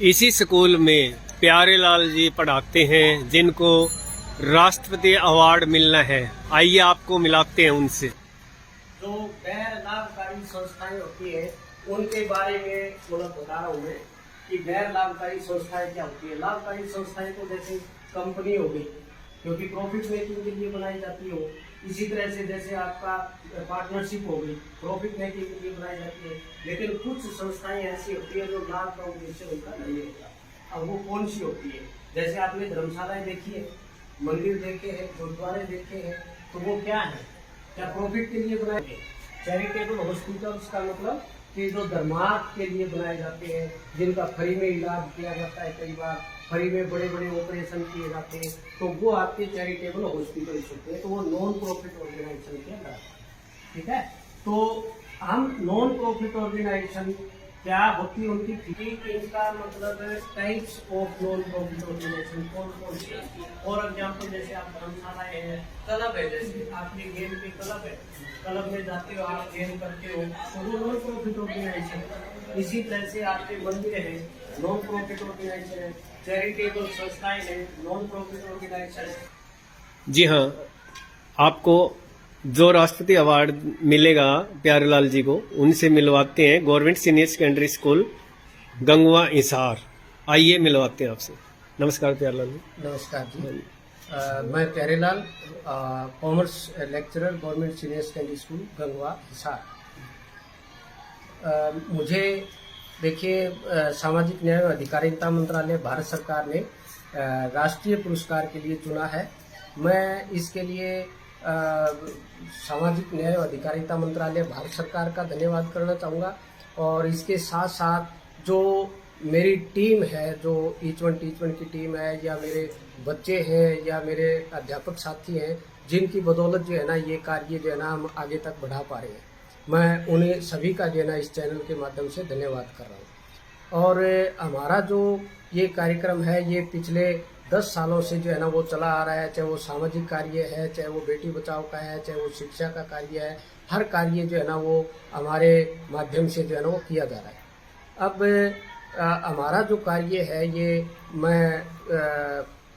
इसी स्कूल में प्यारेलाल जी पढ़ाते हैं जिनको राष्ट्रपति अवार्ड मिलना है। आइए आपको मिलाते हैं उनसे। जो गैर लाभकारी संस्थाएं होती है उनके बारे में बता रहा हूँ मैं कि गैर लाभकारी संस्थाएं क्या होती है। लाभकारी संस्थाएं तो जैसे कंपनी हो गई, क्योंकि प्रॉफिट मेकिंग के लिए बनाई जाती हो। इसी तरह से जैसे आपका पार्टनरशिप हो गई, प्रॉफिट मेकिंग के लिए बनाई जाती है। लेकिन कुछ संस्थाएं ऐसी होती है जो लाभ का उद्देश्य उनका नहीं होता। अब वो कौन सी होती है? जैसे आपने धर्मशालाएं देखी है, मंदिर देखे हैं, गुरुद्वारे देखे हैं, तो वो क्या है? क्या प्रॉफिट के लिए बनाए गए? चैरिटेबल हॉस्पिटल्स का मतलब कि जो धर्मार्थ के लिए बनाए जाते हैं, जिनका फ्री में इलाज किया जाता है, कई बार फ्री में बड़े बड़े ऑपरेशन किए जाते हैं, तो वो आपके चैरिटेबल हॉस्पिटल्स होते हैं। तो वो नॉन प्रॉफिट ऑर्गेनाइजेशन के अंदर, ठीक है। तो हम नॉन प्रॉफिट ऑर्गेनाइजेशन क्या होती है उनकी ठीक इनका मतलब types of non profit organisation कौन कौन सी है। फॉर एग्जाम्पल जैसे आप धर्मशाला है, क्लब है, जैसे आपके गेम के क्लब है, क्लब में जाते हो, आप गेम करते हो, तो वो नॉन प्रॉफिट ऑर्गेनाइजेशन। इसी तरह से आपके मंदिर है, नॉन प्रॉफिट ऑर्गेनाइजेशन है। चैरिटेबल संस्थाएं है, नॉन प्रॉफिट ऑर्गेनाइजेशन है। जी हाँ, आपको जो राष्ट्रपति अवार्ड मिलेगा प्यारेलाल जी को, उनसे मिलवाते हैं। Government senior secondary school Gangwa Hisar. आइए मिलवाते हैं आपसे। नमस्कार प्यारेलाल जी। नमस्कार जी। मैं Pyarelal, commerce lecturer, government senior secondary school Gangwa Hisar. मुझे देखिए, सामाजिक न्याय और अधिकारिता मंत्रालय भारत सरकार ने राष्ट्रीय पुरस्कार के लिए चुना है। मैं इसके लिए सामाजिक न्याय और अधिकारिता मंत्रालय भारत सरकार का धन्यवाद करना चाहूँगा। और इसके साथ साथ जो मेरी टीम है, जो ईच वन की टीम है, या मेरे बच्चे हैं, या मेरे अध्यापक साथी हैं, जिनकी बदौलत जो है ना ये कार्य जो है ना हम आगे तक बढ़ा पा रहे हैं, मैं उन्हें सभी का जो है ना इस चैनल के माध्यम से धन्यवाद कर रहा हूँ। और हमारा जो ये कार्यक्रम है, ये पिछले 10 सालों से जो है ना वो चला आ रहा है। चाहे वो सामाजिक कार्य है, चाहे वो बेटी बचाओ का है, चाहे वो शिक्षा का कार्य है, हर कार्य जो है ना वो हमारे माध्यम से जो है ना वो किया जा रहा है। अब हमारा जो कार्य है, ये मैं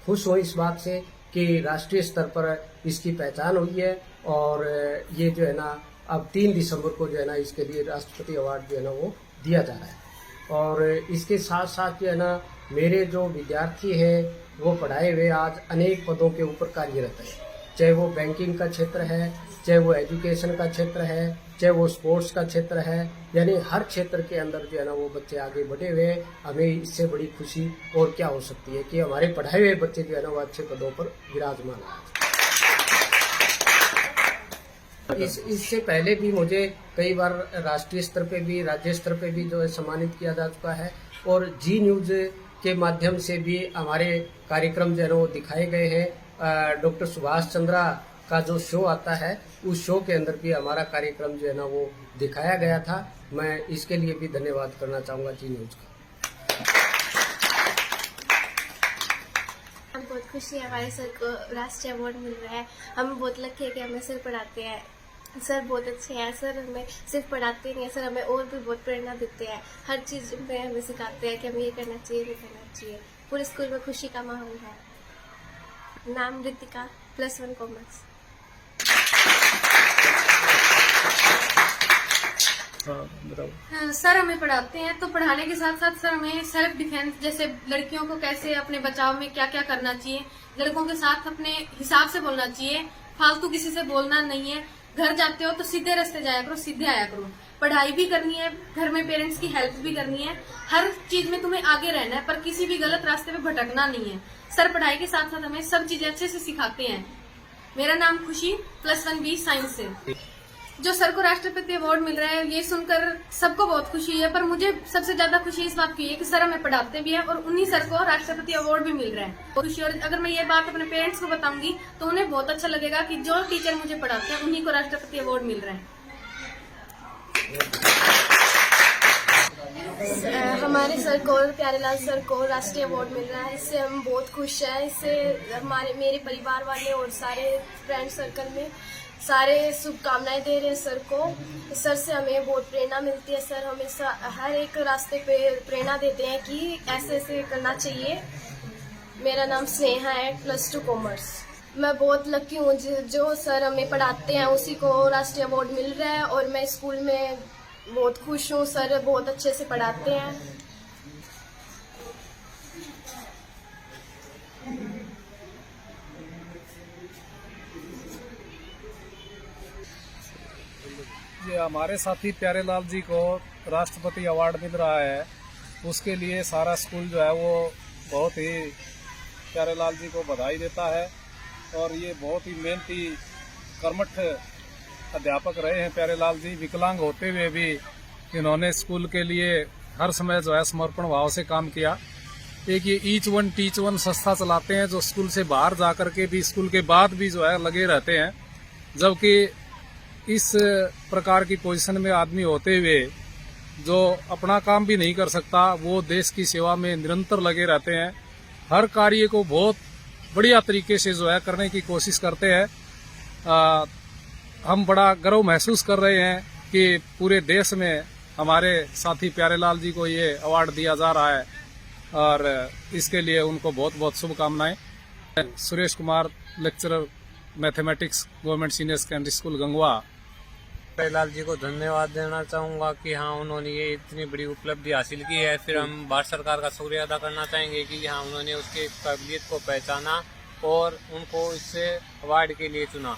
खुश हूँ इस बात से कि राष्ट्रीय स्तर पर इसकी पहचान हुई है। और ये जो है ना अब 3 दिसंबर को जो है ना इसके लिए राष्ट्रपति अवार्ड जो है ना वो दिया जा रहा है। और इसके साथ साथ जो है ना मेरे जो विद्यार्थी हैं वो पढ़ाए हुए आज अनेक पदों के ऊपर कार्यरत है। चाहे वो बैंकिंग का क्षेत्र है, चाहे वो एजुकेशन का क्षेत्र है, चाहे वो स्पोर्ट्स का क्षेत्र है, यानी हर क्षेत्र के अंदर जो है ना वो बच्चे आगे बढ़े हुए हैं। हमें इससे बड़ी खुशी और क्या हो सकती है कि हमारे पढ़ाए हुए बच्चे जो है ना वो अच्छे पदों पर विराजमान है। इससे पहले भी मुझे कई बार राष्ट्रीय स्तर पे भी, राज्य स्तर पे भी जो है सम्मानित किया जा चुका है। और जी न्यूज़ के माध्यम से भी हमारे कार्यक्रम जो है वो दिखाए गए हैं। डॉक्टर सुभाष चंद्रा का जो शो आता है, उस शो के अंदर भी हमारा कार्यक्रम जो है ना वो दिखाया गया था। मैं इसके लिए भी धन्यवाद करना चाहूँगा जी न्यूज़ का। हम बहुत खुशी है, हमारे सर को राष्ट्रीय अवार्ड मिल रहा है। हम बहुत लकी है कि हमें सर पढ़ाते हैं। सर बहुत अच्छे हैं। सर हमें सिर्फ पढ़ाते नहीं हैं, सर हमें और भी बहुत प्रेरणा देते हैं। हर चीज़ में हमें सिखाते हैं कि हमें ये करना चाहिए, ये करना चाहिए। पूरे स्कूल में खुशी का माहौल है। नाम रितिका, +1 कॉमर्स। सर हमें पढ़ाते हैं, तो पढ़ाने के साथ साथ सर हमें सेल्फ डिफेंस, जैसे लड़कियों को कैसे अपने बचाव में क्या क्या करना चाहिए, लड़कों के साथ अपने हिसाब से बोलना चाहिए, फालतू किसी से बोलना नहीं है। घर जाते हो तो सीधे रास्ते जाया करो, सीधे आया करो। पढ़ाई भी करनी है, घर में पेरेंट्स की हेल्प भी करनी है, हर चीज में तुम्हें आगे रहना है, पर किसी भी गलत रास्ते पे भटकना नहीं है। सर पढ़ाई के साथ साथ हमें सब चीजें अच्छे से सिखाते हैं। मेरा नाम खुशी, +1 B साइंस से। जो सर को राष्ट्रपति अवार्ड मिल रहा है, ये सुनकर सबको बहुत खुशी है, पर मुझे सबसे ज्यादा खुशी इस बात की है कि सर हमें पढ़ाते भी हैं और उन्हीं सर को राष्ट्रपति अवार्ड भी मिल रहा है। खुशी। और अगर मैं ये बात अपने पेरेंट्स को बताऊंगी तो उन्हें बहुत अच्छा लगेगा कि जो टीचर मुझे पढ़ाते हैं उन्हीं को राष्ट्रपति अवार्ड मिल रहा है। हमारे सर को, प्यारेलाल सर को राष्ट्रीय अवार्ड मिल रहा है, इससे हम बहुत खुश हैं। इससे मेरे परिवार वाले और सारे फ्रेंड सर्कल में सारे शुभकामनाएं दे रहे हैं सर को। सर से हमें बहुत प्रेरणा मिलती है। सर हमेशा हर एक रास्ते पे प्रेरणा देते हैं कि ऐसे ऐसे करना चाहिए। मेरा नाम स्नेहा है, +2 कॉमर्स। मैं बहुत लकी हूँ, जो सर हमें पढ़ाते हैं उसी को राष्ट्रीय अवार्ड मिल रहा है और मैं स्कूल में बहुत खुश हूँ। सर बहुत अच्छे से पढ़ाते हैं। ये हमारे साथी प्यारेलाल जी को राष्ट्रपति अवार्ड मिल रहा है, उसके लिए सारा स्कूल जो है वो बहुत ही प्यारेलाल जी को बधाई देता है। और ये बहुत ही मेहनती कर्मठ अध्यापक रहे हैं प्यारेलाल जी। विकलांग होते हुए भी इन्होंने स्कूल के लिए हर समय जो है समर्पण भाव से काम किया। एक ये ईच वन टीच वन संस्था चलाते हैं, जो स्कूल से बाहर जाकर के भी स्कूल के बाद भी जो है लगे रहते हैं। जबकि इस प्रकार की पोजीशन में आदमी होते हुए जो अपना काम भी नहीं कर सकता, वो देश की सेवा में निरंतर लगे रहते हैं। हर कार्य को बहुत बढ़िया तरीके से जो है करने की कोशिश करते हैं। हम बड़ा गर्व महसूस कर रहे हैं कि पूरे देश में हमारे साथी प्यारेलाल जी को ये अवार्ड दिया जा रहा है और इसके लिए उनको बहुत बहुत शुभकामनाएं। Suresh Kumar, lecturer mathematics, government senior secondary school Gangwa. Pyarelal ji को धन्यवाद देना चाहूँगा कि हाँ उन्होंने ये इतनी बड़ी उपलब्धि हासिल की है। फिर हम भारत सरकार का शुक्रिया अदा करना चाहेंगे कि हाँ उन्होंने उसके काबिलियत को पहचाना और उनको इससे अवार्ड के लिए चुना।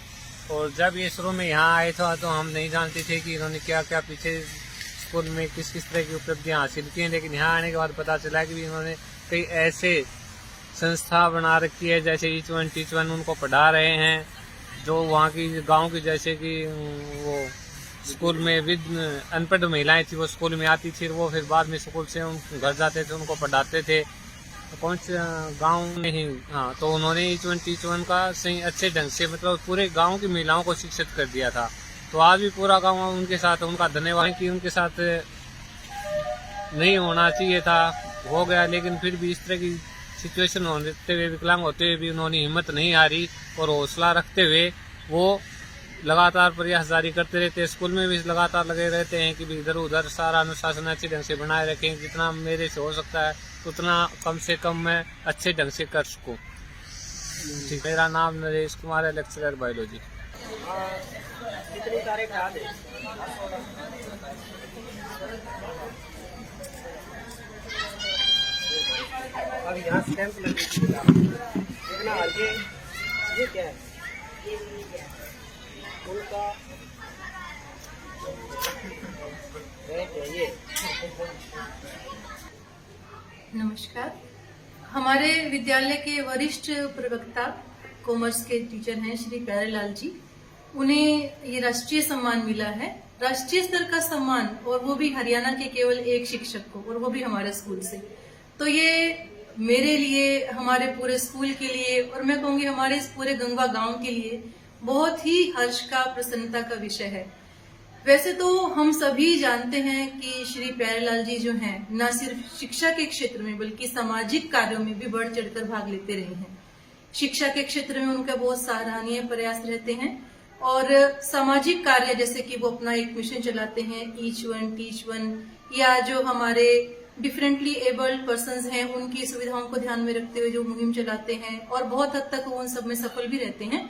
और जब ये शुरू में यहाँ आए थे तो हम नहीं जानते थे कि इन्होंने क्या क्या पीछे स्कूल में किस किस तरह की उपलब्धियाँ हासिल की हैं, लेकिन यहाँ आने के बाद पता चला कि इन्होंने कई ऐसे संस्था बना रखी है जैसे ईच वन टीच वन, उनको पढ़ा रहे हैं। जो वहाँ की गाँव की जैसे कि वो स्कूल में अनपढ़ महिलाएं थी, वो स्कूल में आती थी, वो फिर बाद में स्कूल से उन घर जाते थे, उनको पढ़ाते थे। कौन से गाँव में ही हाँ, तो उन्होंने ईच वन टीच वन का सही अच्छे ढंग से मतलब पूरे गांव की महिलाओं को शिक्षित कर दिया था। तो आज भी पूरा गांव उनके साथ, उनका धन्यवाद कि उनके साथ नहीं होना चाहिए था, हो गया, लेकिन फिर भी इस तरह की सिचुएशन होते हुए, विकलांग होते हुए भी उन्होंने हिम्मत नहीं हारी और हौसला रखते हुए वो लगातार प्रयास जारी करते रहते हैं। स्कूल में भी लगातार लगे रहते हैं कि भी इधर उधर सारा अनुशासन अच्छे ढंग से बनाए रखें। जितना मेरे से हो सकता है उतना कम से कम मैं अच्छे ढंग से कर सकूं। ठीक, मेरा नाम नरेश कुमार है, लेक्चरर बायोलॉजी। कितनी तारीख याद है? अब यहाँ स्टैंप लगेगा। ये क्या है? उनका ये नमस्कार। हमारे विद्यालय के वरिष्ठ प्रवक्ता कॉमर्स के टीचर हैं श्री प्यारेलाल जी। उन्हें ये राष्ट्रीय सम्मान मिला है, राष्ट्रीय स्तर का सम्मान, और वो भी हरियाणा के केवल एक शिक्षक को, और वो भी हमारे स्कूल से। तो ये मेरे लिए, हमारे पूरे स्कूल के लिए, और मैं कहूँगी हमारे इस पूरे गंगवा गांव के लिए बहुत ही हर्ष का, प्रसन्नता का विषय है। वैसे तो हम सभी जानते हैं कि श्री प्यारेलाल जी जो हैं, न सिर्फ शिक्षा के क्षेत्र में बल्कि सामाजिक कार्यों में भी बढ़ चढ़कर भाग लेते रहे हैं। शिक्षा के क्षेत्र में उनका बहुत सराहनीय प्रयास रहते हैं और सामाजिक कार्य जैसे कि वो अपना एक मिशन चलाते हैं, ईच वन टीच वन, या जो हमारे डिफरेंटली एबल्ड पर्संस हैं उनकी सुविधाओं को ध्यान में रखते हुए जो मुहिम चलाते हैं, और बहुत हद तक वो उन सब में सफल भी रहते हैं।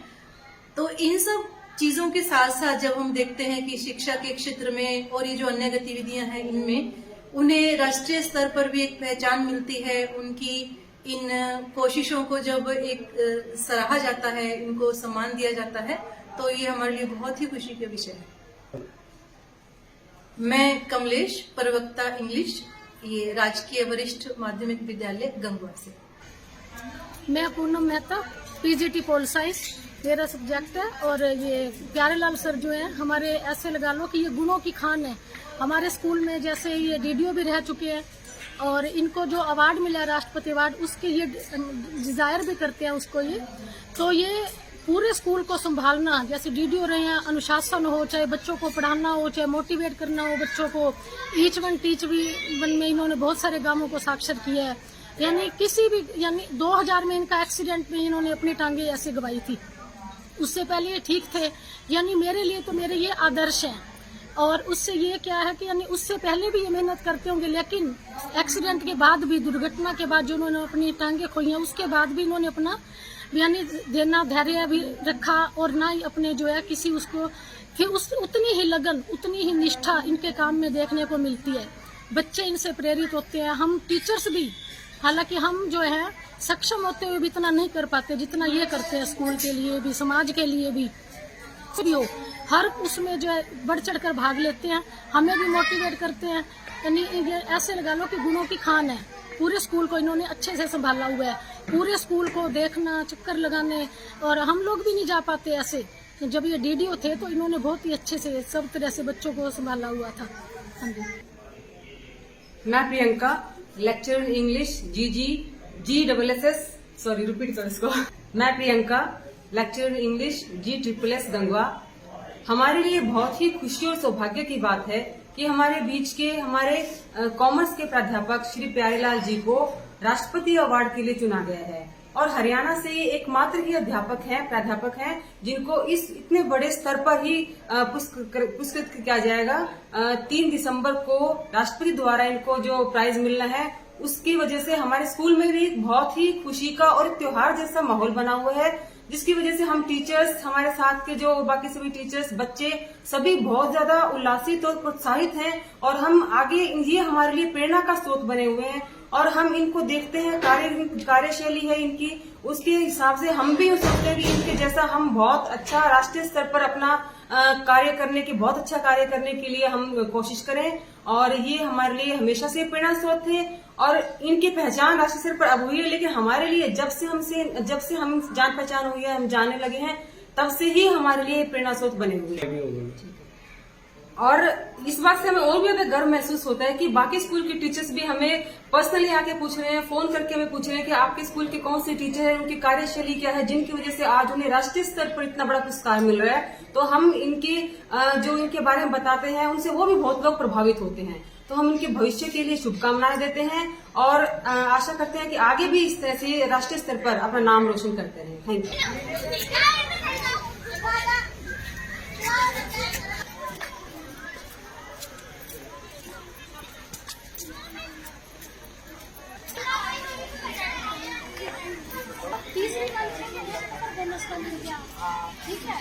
तो इन सब चीजों के साथ साथ जब हम देखते हैं कि शिक्षा के क्षेत्र में और ये जो अन्य गतिविधियां हैं इनमें उन्हें राष्ट्रीय स्तर पर भी एक पहचान मिलती है, उनकी इन कोशिशों को जब एक सराहा जाता है, इनको सम्मान दिया जाता है, तो ये हमारे लिए बहुत ही खुशी का विषय है। मैं कमलेश, प्रवक्ता इंग्लिश, ये राजकीय वरिष्ठ माध्यमिक विद्यालय गंगवा से। मैं Poonam Mehta, PGT pol science मेरा सब्जेक्ट है। और ये प्यारेलाल सर जो है हमारे, ऐसे लगा लो कि ये गुणों की खान है हमारे स्कूल में। जैसे ये डीडीओ भी रह चुके हैं और इनको जो अवार्ड मिला है राष्ट्रपति अवार्ड, उसके ये डिजायर भी करते हैं उसको ये। तो ये पूरे स्कूल को संभालना, जैसे डीडीओ रहे हैं, अनुशासन हो, चाहे बच्चों को पढ़ाना हो, चाहे मोटिवेट करना हो बच्चों को। ईच वन टीच वन में इन्होंने बहुत सारे गांवों को साक्षर किया है। यानी किसी भी, यानी 2000 में इनका एक्सीडेंट में इन्होंने अपनी टांगे ऐसे गवाई थी। उससे पहले ये ठीक थे। यानी मेरे लिए तो मेरे ये आदर्श हैं। और उससे ये क्या है कि यानी उससे पहले भी ये मेहनत करते होंगे, लेकिन एक्सीडेंट के बाद भी, दुर्घटना के बाद जो उन्होंने अपनी टांगे खोई हैं, उसके बाद भी इन्होंने अपना यानी देना धैर्य भी रखा, और ना ही अपने जो है किसी उसको फिर उतनी ही लगन, उतनी ही निष्ठा इनके काम में देखने को मिलती है। बच्चे इनसे प्रेरित होते हैं। हम टीचर्स भी, हालांकि हम जो है सक्षम होते हुए भी इतना नहीं कर पाते जितना ये करते हैं, स्कूल के लिए भी, समाज के लिए भी हो, हर उसमें जो है बढ़ चढ़ कर भाग लेते हैं, हमें भी मोटिवेट करते हैं। यानी ये ऐसे लगा लो कि गुणों की खान है। पूरे स्कूल को इन्होंने अच्छे से संभाला हुआ है, पूरे स्कूल को देखना, चक्कर लगाने, और हम लोग भी नहीं जा पाते ऐसे। जब ये डीडीओ थे तो इन्होंने बहुत ही अच्छे से सब तरह से बच्चों को संभाला हुआ था। हाँ जी। मैं Priyanka, lecturer in English GSS, sorry repeat करो इसको। मैं Priyanka, lecturer in English GSSS Gangwa. हमारे लिए बहुत ही खुशी और सौभाग्य की बात है कि हमारे बीच के हमारे कॉमर्स के प्राध्यापक श्री प्यारेलाल जी को राष्ट्रपति अवार्ड के लिए चुना गया है। और हरियाणा से ये एकमात्र ही प्राध्यापक हैं जिनको इस इतने बड़े स्तर पर ही पुरस्कृत किया जाएगा। 3 दिसंबर को राष्ट्रपति द्वारा इनको जो प्राइज मिलना है, उसकी वजह से हमारे स्कूल में भी बहुत ही खुशी का और त्योहार जैसा माहौल बना हुआ है, जिसकी वजह से हम टीचर्स, हमारे साथ के जो बाकी सभी टीचर्स, बच्चे सभी बहुत ज्यादा उल्लासित और प्रोत्साहित हैं। और हम आगे ये हमारे लिए प्रेरणा का स्रोत बने हुए हैं, और हम इनको देखते हैं, कार्यशैली है इनकी, उसके हिसाब से हम भी सोचते हैं कि इनके जैसा हम बहुत अच्छा राष्ट्रीय स्तर पर अपना बहुत अच्छा कार्य करने के लिए हम कोशिश करें। और ये हमारे लिए हमेशा से प्रेरणा स्रोत थे, और इनकी पहचान राष्ट्रीय स्तर पर अब हुई है, लेकिन हमारे लिए जब से हम जान पहचान हुई है, हम जानने लगे हैं, तब से ही हमारे लिए प्रेरणा स्रोत बने हुए हैं। और इस बात से हमें और भी ज्यादा गर्व महसूस होता है कि बाकी स्कूल के टीचर्स भी हमें पर्सनली आके पूछ रहे हैं, फोन करके हमें पूछ रहे हैं कि आपके स्कूल के कौन से टीचर हैं, उनकी कार्यशैली क्या है, जिनकी वजह से आज उन्हें राष्ट्रीय स्तर पर इतना बड़ा पुरस्कार मिल रहा है। तो हम इनके जो इनके बारे में बताते हैं, उनसे वो भी बहुत लोग प्रभावित होते हैं। तो हम इनके भविष्य के लिए शुभकामनाएं देते हैं, और आशा करते हैं कि आगे भी इस तरह से राष्ट्रीय स्तर पर अपना नाम रोशन करते रहें। Thank you. तीसरी ठीक है,